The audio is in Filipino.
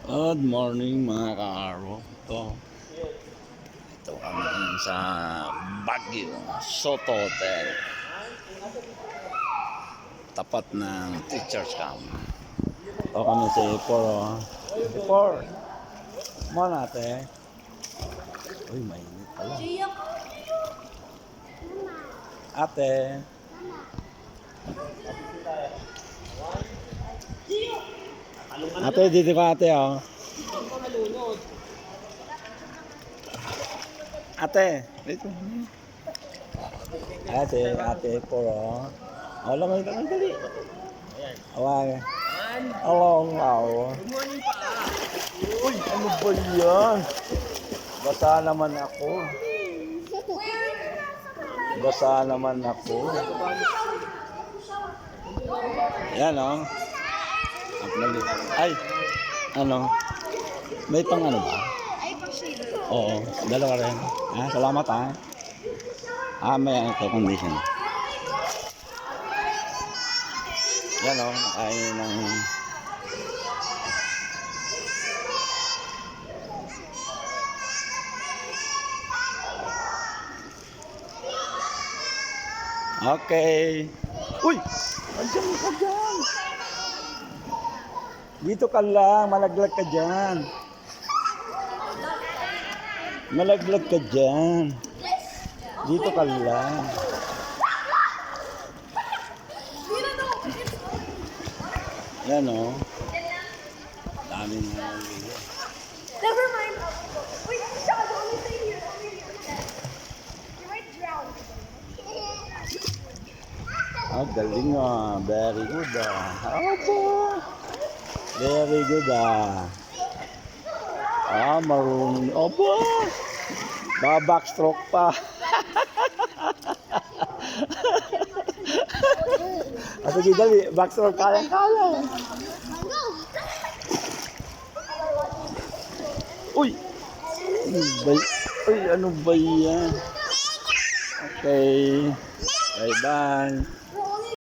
Good morning mga ka-aro. Ito kami sa Baguio, Soto Hotel. Tapat ng Teachers Camp. Ito kami sa Ipor. Ipor! Mo natin. Uy, mainit pala. Ate. Ate, dito ka ate oh. Ate, dito. Ate po oh. Wala mo ito, dali. Awag. Hello, hello. Good morning pa. Uy, ano ba yan? Basa naman ako. Basa naman ako. Yan oh. Ay, ano? May pang ano ba? Oo, dalawa rin. Salamat may air condition. Yan o, nakain ng... Okay. Uy! Andiyan ka dyan! Dito ka lang, malaglag ka dyan. Malaglag ka dyan. Dito ka lang. Yan o. Dami na nalaglag. Never mind. Wait, Sean, the only thing here. You might drown. Galing very good Opo. Very good marunong. Opo. Backstroke pa. Sige, dali. Backstroke kaya. Uy! Ano ba yan? Okay. Bye-bye.